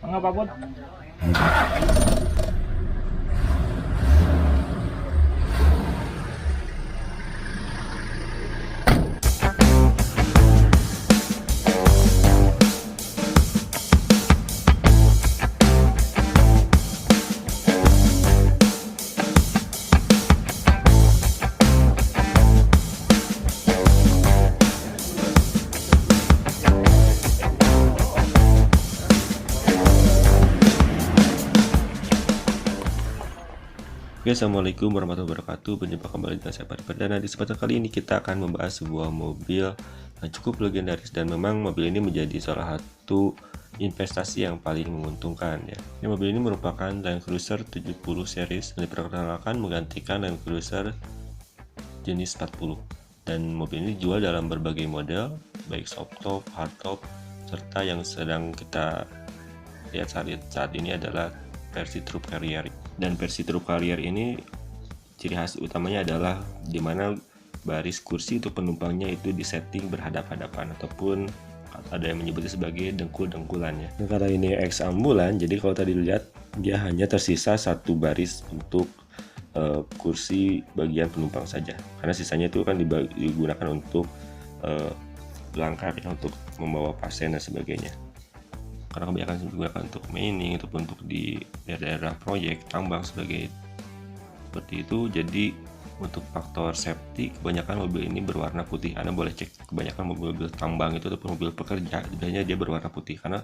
Mangga Pak Bud. Oke, Assalamualaikum warahmatullahi wabarakatuh. Berjumpa kembali dengan saya Pada Perdana. Di kesempatan kali ini kita akan membahas sebuah mobil yang cukup legendaris dan memang mobil ini menjadi salah satu investasi yang paling menguntungkan ya. Mobil ini merupakan Land Cruiser 70 series yang diperkenalkan menggantikan Land Cruiser jenis 40. Dan mobil ini dijual dalam berbagai model, baik soft top, hard top, serta yang sedang kita lihat saat ini adalah versi Troop Carrier. Dan versi Troop Carrier ini ciri khas utamanya adalah dimana baris kursi untuk penumpangnya itu disetting berhadap-hadapan ataupun ada yang menyebutnya sebagai dengkul-dengkulannya. Dan karena ini ex ambulan, jadi kalau tadi dilihat dia hanya tersisa satu baris untuk kursi bagian penumpang saja, karena sisanya itu kan digunakan untuk belangkar ya, untuk membawa pasien dan sebagainya. Karena kebanyakan digunakan untuk mining ataupun untuk di daerah-daerah proyek tambang seperti itu. Jadi untuk faktor safety kebanyakan mobil ini berwarna putih. Anda boleh cek kebanyakan mobil-mobil tambang itu ataupun mobil pekerja biasanya dia berwarna putih karena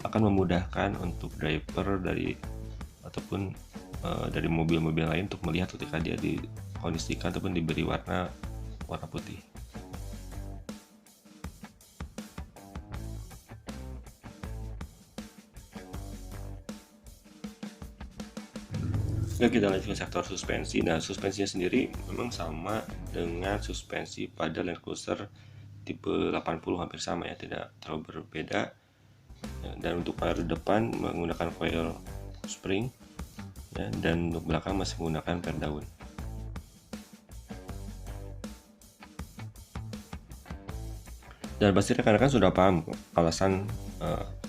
akan memudahkan untuk driver dari ataupun dari mobil-mobil lain untuk melihat ketika dia dikondisikan ataupun diberi warna putih. Oke, kita lanjut ke sektor suspensi. Nah, suspensinya sendiri memang sama dengan suspensi pada Land Cruiser tipe 80, hampir sama ya, tidak terlalu berbeda. Dan untuk pada depan menggunakan coil spring ya, dan untuk belakang masih menggunakan per daun. Dan pasti rekan-rekan sudah paham alasan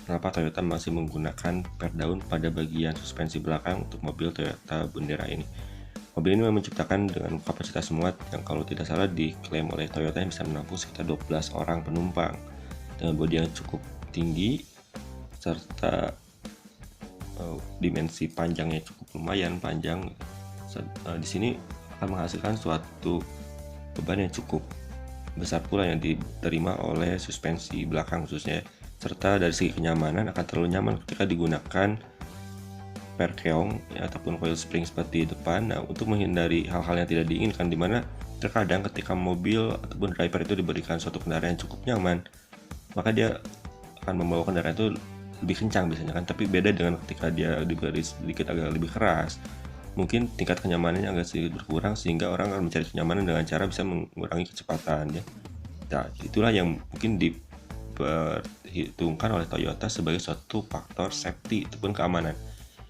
kenapa Toyota masih menggunakan per daun pada bagian suspensi belakang untuk mobil Toyota Bendera ini. Mobil ini memang menciptakan dengan kapasitas muat yang kalau tidak salah diklaim oleh Toyota yang bisa menampung sekitar 12 orang penumpang dengan bodi yang cukup tinggi serta dimensi panjangnya cukup lumayan panjang. Di sini akan menghasilkan suatu beban yang cukup besar pula yang diterima oleh suspensi belakang khususnya, serta dari segi kenyamanan akan terlalu nyaman ketika digunakan per keong ya, ataupun coil spring seperti depan. Nah, untuk menghindari hal-hal yang tidak diinginkan, dimana terkadang ketika mobil ataupun driver itu diberikan suatu kendaraan yang cukup nyaman, maka dia akan membawa kendaraan itu lebih kencang biasanya kan, tapi beda dengan ketika dia diberi sedikit agak lebih keras, mungkin tingkat kenyamanannya agak sedikit berkurang sehingga orang akan mencari kenyamanan dengan cara bisa mengurangi kecepatan ya. Nah, itulah yang mungkin diperhitungkan oleh Toyota sebagai suatu faktor safety ataupun keamanan.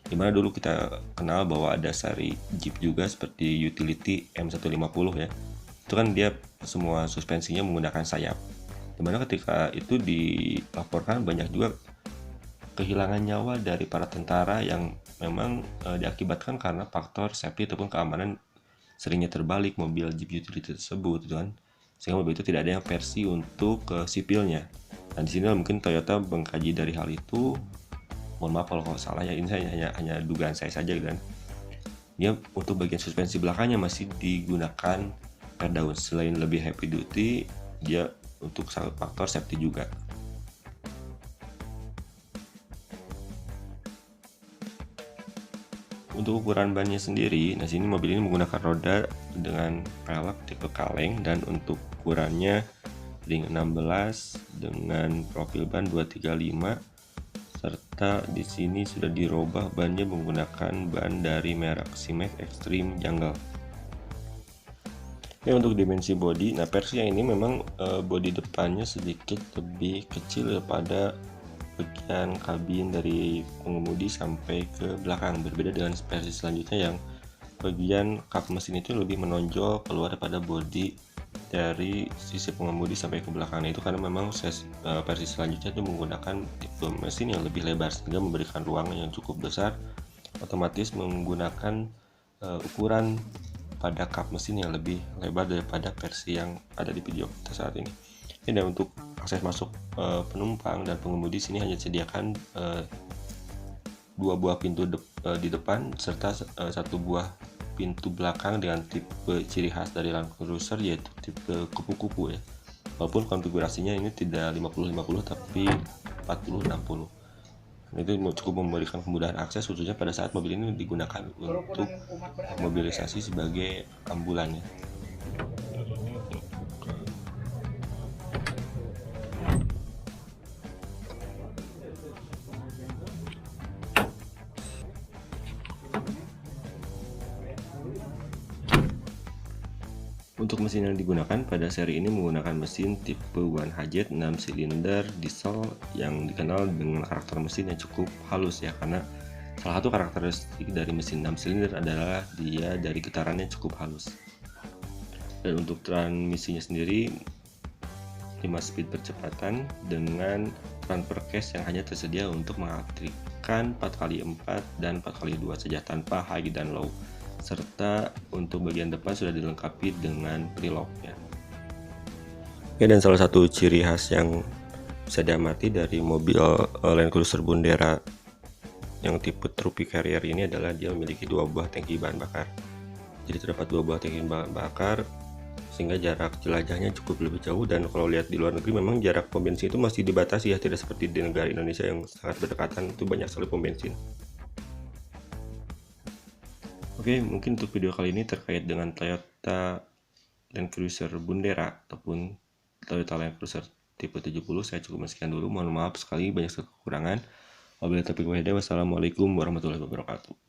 Dimana dulu kita kenal bahwa ada seri Jeep juga seperti utility M150 ya. Itu kan dia semua suspensinya menggunakan sayap. Dimana ketika itu dilaporkan banyak juga kehilangan nyawa dari para tentara yang memang diakibatkan karena faktor safety ataupun keamanan seringnya terbalik mobil Jeep utility tersebut gitu kan, sehingga mobil itu tidak ada yang versi untuk sipilnya. Dan di sini mungkin Toyota mengkaji dari hal itu. Mohon maaf kalau salah ya, ini saya hanya dugaan saya saja kan. Dia untuk bagian suspensi belakangnya masih digunakan per daun. Selain lebih heavy duty, dia untuk faktor safety juga. Untuk ukuran bannya sendiri, nah sini mobil ini menggunakan roda dengan pelek tipe kaleng dan untuk ukurannya ring 16 dengan profil ban 235, serta di sini sudah dirubah bannya menggunakan ban dari merek Simex Extreme Jungle. Oke, untuk dimensi bodi, nah versi yang ini memang bodi depannya sedikit lebih kecil daripada bagian kabin dari pengemudi sampai ke belakang, berbeda dengan versi selanjutnya yang bagian kap mesin itu lebih menonjol keluar daripada bodi dari sisi pengemudi sampai ke belakangnya itu, karena memang versi selanjutnya itu menggunakan tipe mesin yang lebih lebar sehingga memberikan ruang yang cukup besar, otomatis menggunakan ukuran pada kap mesin yang lebih lebar daripada versi yang ada di video kita saat ini. Dan untuk akses masuk penumpang dan pengemudi sini hanya disediakan 2 buah pintu di depan serta 1 buah pintu belakang dengan tipe ciri khas dari Land Cruiser, yaitu tipe kupu-kupu ya. Walaupun konfigurasinya ini tidak 50-50 tapi 40-60. Itu cukup memberikan kemudahan akses, khususnya pada saat mobil ini digunakan untuk mobilisasi sebagai ambulan ya. Untuk mesin yang digunakan pada seri ini menggunakan mesin tipe 1HZ 6 silinder diesel yang dikenal dengan karakter mesin yang cukup halus ya, karena salah satu karakteristik dari mesin 6 silinder adalah dia dari getarannya cukup halus. Dan untuk transmisinya sendiri 5 speed percepatan dengan run per case yang hanya tersedia untuk mengaktifkan 4x4 dan 4x2 saja tanpa high dan low, serta untuk bagian depan sudah dilengkapi dengan prelock ya. Oke, dan salah satu ciri khas yang bisa diamati dari mobil Land Cruiser Bundera yang tipe Troopy Carrier ini adalah dia memiliki 2 buah tangki bahan bakar. Jadi terdapat 2 buah tangki bahan bakar sehingga jarak jelajahnya cukup lebih jauh. Dan kalau lihat di luar negeri memang jarak pom bensin itu masih dibatasi ya, tidak seperti di negara Indonesia yang sangat berdekatan, itu banyak sekali pom bensin. Oke, mungkin untuk video kali ini terkait dengan Toyota Land Cruiser Bundera ataupun Toyota Land Cruiser tipe 70 saya cukup sekian dulu. Mohon maaf sekali banyak kekurangan. Wabillahi taufiq wal hidayah. Wassalamualaikum warahmatullahi wabarakatuh.